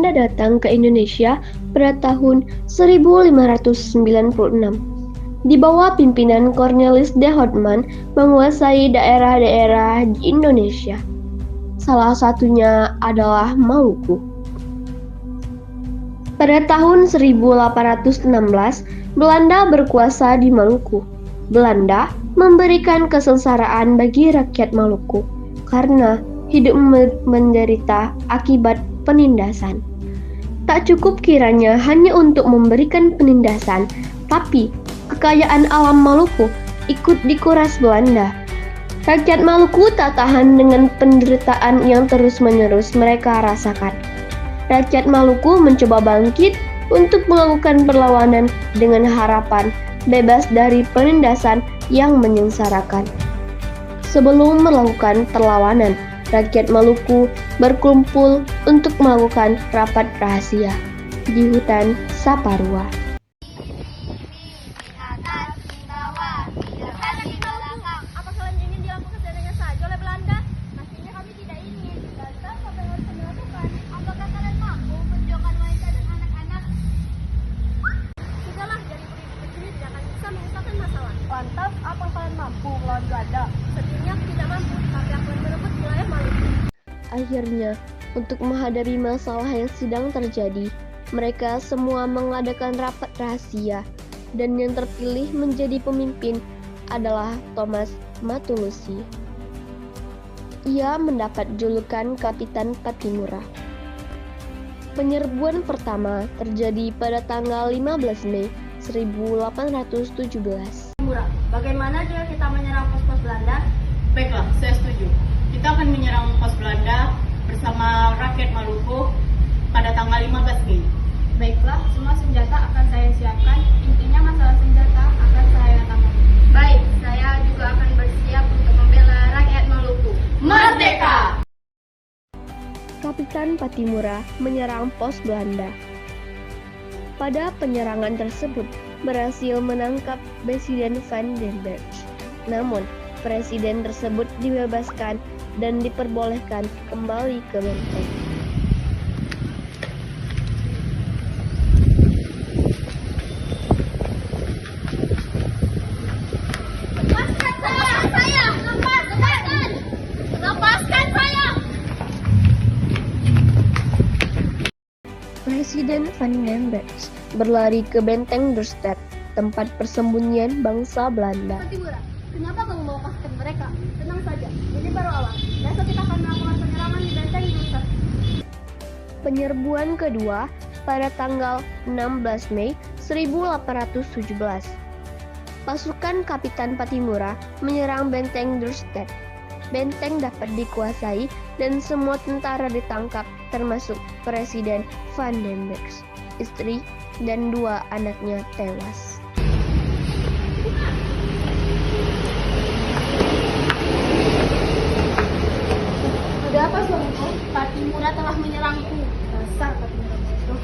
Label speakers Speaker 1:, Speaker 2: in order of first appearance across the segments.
Speaker 1: Belanda datang ke Indonesia pada tahun 1596. Di bawah pimpinan Cornelis de Houtman menguasai daerah-daerah di Indonesia. Salah satunya adalah Maluku. Pada tahun 1816, Belanda berkuasa di Maluku. Belanda memberikan kesengsaraan bagi rakyat Maluku karena hidup menderita akibat penindasan. Tak cukup kiranya hanya untuk memberikan penindasan, tapi kekayaan alam Maluku ikut dikuras Belanda. Rakyat Maluku tak tahan dengan penderitaan yang terus-menerus mereka rasakan. Rakyat Maluku mencoba bangkit untuk melakukan perlawanan dengan harapan bebas dari penindasan yang menyengsarakan. Sebelum melakukan perlawanan, rakyat Maluku berkumpul untuk melakukan rapat rahasia di hutan Saparua.
Speaker 2: Apa kalian ingin dilakukan seadanya saja oleh Belanda? Pastinya kami tidak ingin. Lantas apa yang harus kami lakukan? Apakah kalian mampu memperjuangkan wanita dan anak-anak? Sudahlah, dari begini tidak akan bisa menyelesaikan masalah. Lantas apa kalian mampu melawan Belanda? Sepertinya tidak mampu, tapi akan merebut wilayah Maluku.
Speaker 1: Akhirnya, untuk menghadapi masalah yang sedang terjadi, mereka semua mengadakan rapat rahasia, dan yang terpilih menjadi pemimpin adalah Thomas Matulusi. Ia mendapat julukan Kapitan Patimura. Penyerbuan pertama terjadi pada tanggal 15 Mei 1817.
Speaker 2: Murah. Bagaimana jika kita menyerang pos-pos Belanda?
Speaker 3: Baiklah, saya setuju. Kita akan menyerang pos Belanda bersama rakyat Maluku pada tanggal 15 Mei.
Speaker 2: Baiklah, semua senjata akan saya siapkan. Intinya masalah senjata akan saya tangani. Baik, saya juga akan bersiap untuk membela rakyat Maluku.
Speaker 3: Merdeka!
Speaker 1: Kapitan Patimura menyerang pos Belanda. Pada penyerangan tersebut berhasil menangkap Presiden Van den Berg. Namun, presiden tersebut dibebaskan dan diperbolehkan kembali ke benteng. Presiden Van den Berg berlari ke benteng Dorstad, tempat persembunyian bangsa Belanda.
Speaker 2: Patimura, kenapa kamu mau pasukan mereka? Tenang saja, ini baru awal. Besok kita akan melakukan penyerangan di benteng Dorstad.
Speaker 1: Penyerbuan kedua pada tanggal 16 Mei 1817. Pasukan Kapitan Patimura menyerang benteng Dorstad. Benteng dapat dikuasai dan semua tentara ditangkap, termasuk Presiden Van den Berg, istri dan 2 anaknya tewas.
Speaker 2: Ada apa suamiku? Patimura telah menyerangku. Dasar Patimura itu.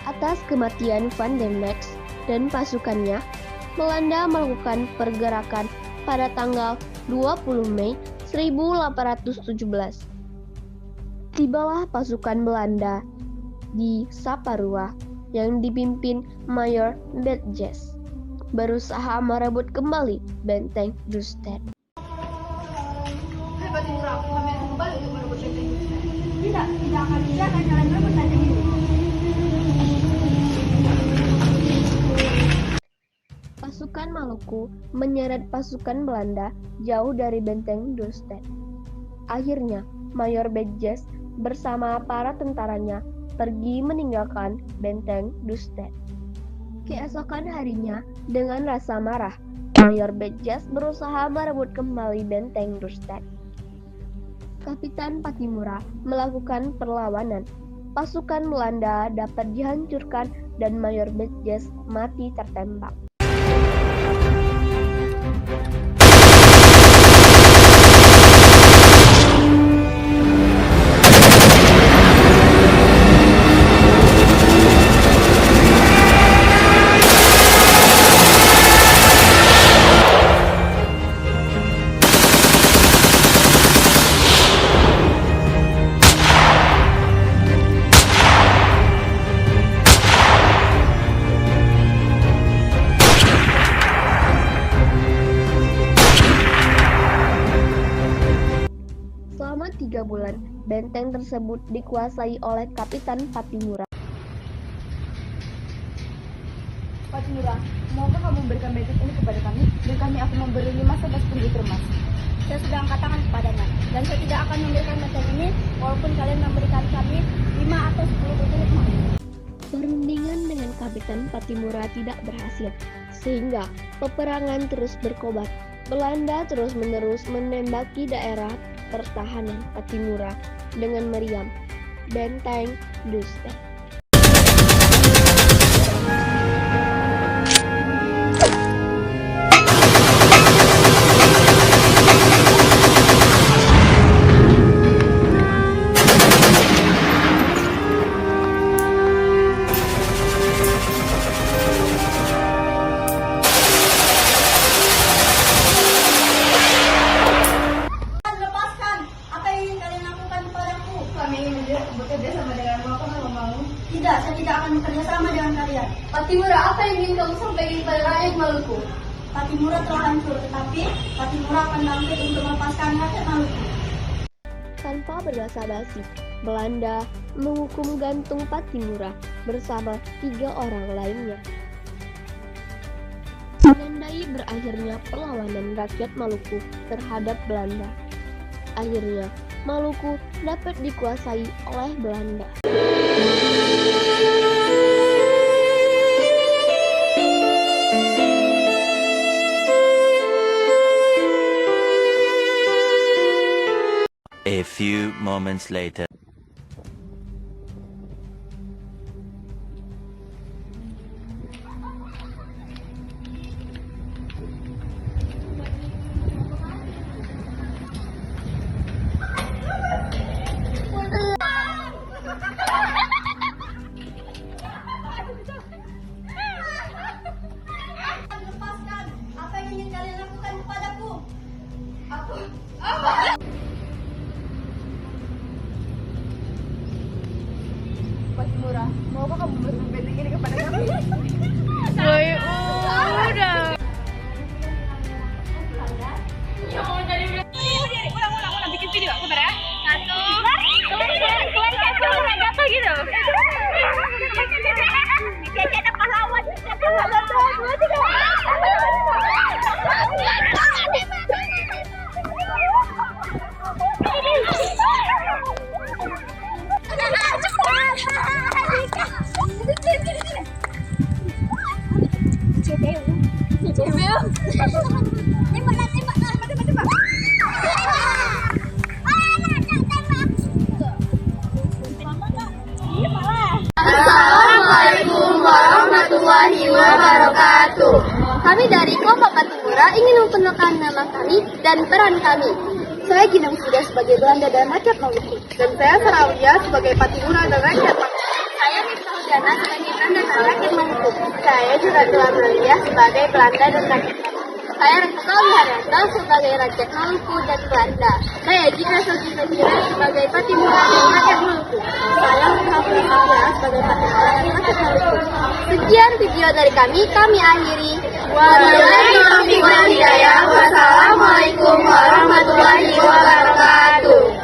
Speaker 1: Atas kematian Van den Berg dan pasukannya, Belanda melakukan pergerakan pada tanggal 20 Mei 1817. Tibalah pasukan Belanda di Saparua yang dipimpin Mayor Bedges, berusaha merebut kembali benteng Dorstad.
Speaker 2: Hai Patimura, kami akan kembali untuk merebut benteng Dorstad. Tidak akan bisa kalian merebut benteng ini.
Speaker 1: Pasukan Maluku menyeret pasukan Belanda jauh dari benteng Dorstad. Akhirnya, Mayor Bedges bersama para tentaranya pergi meninggalkan benteng Dorstad. Keesokan harinya, dengan rasa marah, Mayor Bedges berusaha merebut kembali benteng Dorstad. Kapitan Patimura melakukan perlawanan. Pasukan Belanda dapat dihancurkan dan Mayor Bedges mati tertembak. benteng tersebut dikuasai oleh Kapitan Patimura.
Speaker 2: Patimura, maukah kamu memberikan benteng ini kepada kami dan kami akan memberi 5-11 liter emas? Saya sudah katakan kepadanya, dan saya tidak akan memberikan benteng ini walaupun kalian memberikan kami 5 atau 10 liter emas.
Speaker 1: Perundingan dengan Kapitan Patimura tidak berhasil, sehingga peperangan terus berkobar. Belanda terus-menerus menembaki daerah pertahanan Patimura dengan meriam Benteng Dustek.
Speaker 2: Lepaskan! Apa yang ingin kalian lakukan kepadaku? Kami ingin bekerja sama denganmu. Apa kamu mau? Tidak, saya tidak akan bekerja sama dengan kalian. Patimura, apa yang ingin kamu sampaikan kepada rakyat Maluku? Patimura telah hancur, tetapi Patimura akan bangkit untuk melepaskan rakyat Maluku.
Speaker 1: Tanpa berbasa-basi, Belanda menghukum gantung Patimura bersama 3 orang lainnya. Menandai berakhirnya perlawanan rakyat Maluku terhadap Belanda. Akhirnya, Maluku dapat dikuasai oleh Belanda.
Speaker 4: A few moments later.
Speaker 2: Lepaskan! Apa yang ingin kalian lakukan kepadaku? Aku... Patimura, maukah kamu memberikan benteng ini kepada kami?
Speaker 3: Udah. Ulang bikin video aku ya. 1, keluar jatuh gitu. Kita pahlawan.
Speaker 2: Assalamualaikum warahmatullahi wabarakatuh. Kami dari Kelompok Patimura ingin memperkenalkan nama kami dan peran kami. Saya Ginang Suda sebagai Belanda dan rakyat Maluku. Dan saya Sarawia sebagai Patimura dan rakyat Maluku. Saya Miftah Hudiana sebagai Belanda dan rakyat Maluku. Saya juga Maria sebagai Belanda dan rakyat Maluku. Saya Rengkuka Wiharyanto sebagai rakyat Maluku dan Belanda. Saya Jika Sojina sebagai Patimura dan rakyat Maluku. Saya Muhammad sebagai Patimura dan rakyat Maluku. Sekian video dari kami akhiri. Wabillahi taufiq wal hidayah. Wassalamualaikum warahmatullahi wabarakatuh.